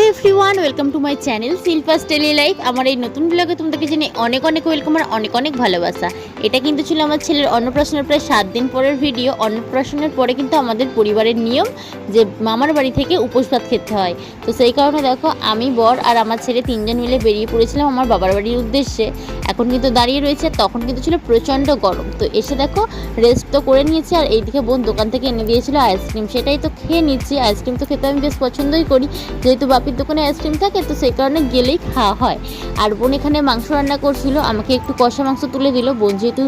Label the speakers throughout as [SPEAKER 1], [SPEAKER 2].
[SPEAKER 1] Everyone welcome to my channel Shilpa's daily life. আমার এই নতুন ব্লগে তোমাদেরকে জানাই অনেক অনেক ওয়েলকাম আর অনেক অনেক ভালোবাসা। এটা কিন্তু ছিল আমার ছেলের অন্নপ্রাশনের প্রায় 7 দিন পরের ভিডিও। অন্নপ্রাশনের পরে কিন্তু আমাদের পরিবারের নিয়ম যে মামার বাড়ি থেকে উপোস ভাত খেতে হয়। তো সেই কারণে দেখো আমি, বর আর আমার ছেলে 3 জন মিলে বেরিয়ে পড়েছিলাম আমার বাবার বাড়ির উদ্দেশ্যে। এখন কিন্তু দাঁড়িয়ে রয়েছে, তখন কিন্তু ছিল প্রচণ্ড গরম। তো এসে দেখো রেস্ট তো করে নিয়েছি, আর এইদিকে বোন দোকান থেকে এনে দিয়েছিল আইসক্রিম, সেটাই তো খেয়ে নিচ্ছি। আইসক্রিম তো খেতে আমি বেশ পছন্দই করি, যেহেতু বাপির দোকানে আইসক্রিম থাকে তো সেই কারণে গেলেই খাওয়া হয়। আর বোন এখানে মাংস রান্না করছিল, আমাকে একটু কষা মাংস তুলে দিল। বোন যেহেতু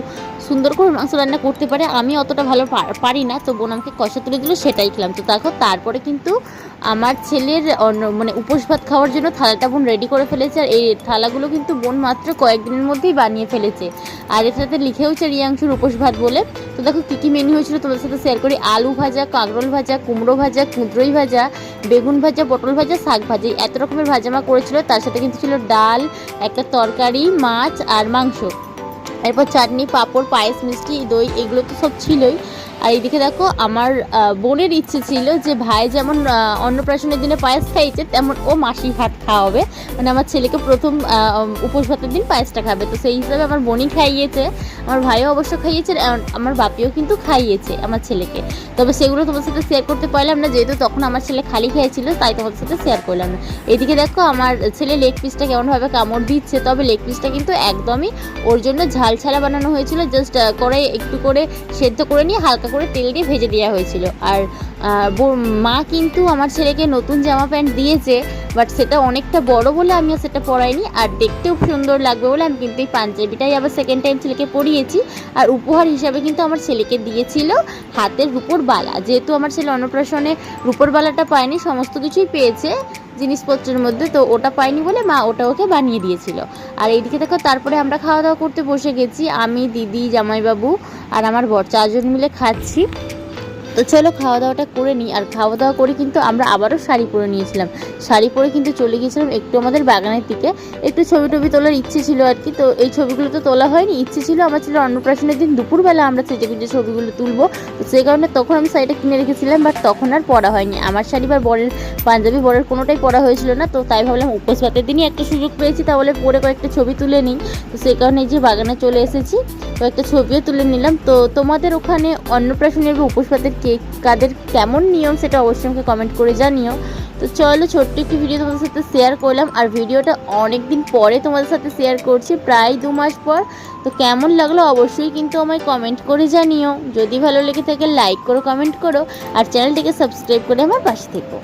[SPEAKER 1] সুন্দর করে মাংস রান্না করতে পারে, আমি অতটা ভালো পারি না, তো বোন আমাকে কষা তুলে দিল, সেটাই খেলাম। তো দেখো তারপরে কিন্তু আমার ছেলের উপোস ভাত খাওয়ার জন্য থালাটা বোন রেডি করে ফেলেছে। আর এই থালাগুলো কিন্তু বোন মাত্র কয়েকদিনের মধ্যেই বানিয়ে ফেলেছে, আর এটাতে লিখেওছে রিয়াংশুর উপোস ভাত বলে। তো দেখো কী কী মেনু হয়েছিল তোমাদের সাথে শেয়ার করি। আলু ভাজা, কাঁকরোল ভাজা, কুমড়ো ভাজা, কুঁদরোই ভাজা, বেগুন ভাজা, পটল ভাজা, শাক ভাজি, এত রকমের ভাজামা করেছিল। তার সাথে কিন্তু ছিল ডাল, একটা তরকারি, মাছ আর মাংস, এরপর চাটনি, পাঁপড়, পায়েস, মিষ্টি, দই, এগুলো তো সব ছিলই। আর এইদিকে দেখো আমার বোনের ইচ্ছে ছিল যে ভাই যেমন অন্নপ্রাশনের দিনে পায়েস খাইয়েছে, তেমন ও মাসি ভাত খাওয়াবে, মানে আমার ছেলেকে প্রথম উপোস ভাতের দিন পায়েসটা খাবে। তো সেই হিসাবে আমার বোনই খাইয়েছে, আমার ভাইও অবশ্য খাইয়েছে, আমার বাপিও কিন্তু খাইয়েছে আমার ছেলেকে। তবে সেগুলো তোমার সাথে শেয়ার করতে পারলাম না, যেহেতু তখন আমার ছেলে খালি খেয়েছিল, তাই তোমাদের সাথে শেয়ার করলাম না। এইদিকে দেখো আমার ছেলে লেগ পিসটা কেমনভাবে কামড় দিচ্ছে, তবে লেগ পিসটা কিন্তু একদমই ওর জন্য ঝাল ছাড়া বানানো হয়েছিল। জাস্ট করে একটু করে সেদ্ধ করে নিয়ে হালকা করে তেল দিয়ে ভেজে দেওয়া হয়েছিল। আর মা কিন্তু আমার ছেলেকে নতুন জামা প্যান্ট দিয়েছে, বাট সেটা অনেকটা বড় বলে আমিও সেটা পরাইনি, আর দেখতেও সুন্দর লাগবে বলে আমি কিন্তু এই পাঞ্জাবিটাই আবার সেকেন্ড টাইম ছেলেকে পরিয়েছি। আর উপহার হিসাবে কিন্তু আমার ছেলেকে দিয়েছিল হাতের রূপোর বালা, যেহেতু আমার ছেলে অন্নপ্রাশনে রূপোর বালাটা পায়নি, সমস্ত কিছুই পেয়েছে জিনিসপত্রের মধ্যে, তো ওটা পাইনি বলে মা ওটা ওকে বানিয়ে দিয়েছিল। আর এইদিকে দেখো তারপরে আমরা খাওয়া দাওয়া করতে বসে গেছি, আমি, দিদি, জামাইবাবু আর আমার বর 4 জন মিলে খাচ্ছি। তো চলো খাওয়া দাওয়াটা করে নিই। আর খাওয়া দাওয়া করে কিন্তু আমরা আবারও শাড়ি পরে নিয়েছিলাম, শাড়ি পরে কিন্তু চলে গিয়েছিলাম একটু আমাদের বাগানের দিকে, একটু ছবি টবি তোলার ইচ্ছে ছিল আর কি। তো এই ছবিগুলো তো তোলা হয়নি, ইচ্ছে ছিল আমার ছিল অন্নপ্রাশনের দিন দুপুরবেলা আমরা সেজে গুজে ছবিগুলো তুলবো, তো সেই কারণে তখন আমি শাড়িটা কিনে রেখেছিলাম, বাট তখন আর পরা হয়নি। আমার শাড়ি বা বরের পাঞ্জাবি বরের কোনোটাই পরা হয়েছিল না, তো তাই ভাবলাম উপোস ভাতের দিনই একটা সুযোগ পেয়েছি, তাহলে পরে কয়েকটা ছবি তুলে নিই। তো সেই কারণে এই যে বাগানে চলে এসেছি, কয়েকটা ছবিও তুলে নিলাম। তো তোমাদের ওখানে অন্নপ্রাশনের বা উপোস ভাতের কাদের কেমন নিয়ম সেটা অবশ্যই আমাকে কমেন্ট করে জানিও। তো চলো ছোট্ট একটি ভিডিও তোমাদের সাথে শেয়ার করলাম, আর ভিডিওটা অনেক দিন পরে তোমাদের সাথে শেয়ার করছি, প্রায় 2 মাস পর। তো কেমন লাগলো অবশ্যই কিন্তু আমায় কমেন্ট করে জানিও। যদি ভালো লেগে থাকে লাইক করো, কমেন্ট করো, আর চ্যানেলটিকে সাবস্ক্রাইব করে আমার পাশে থেকো।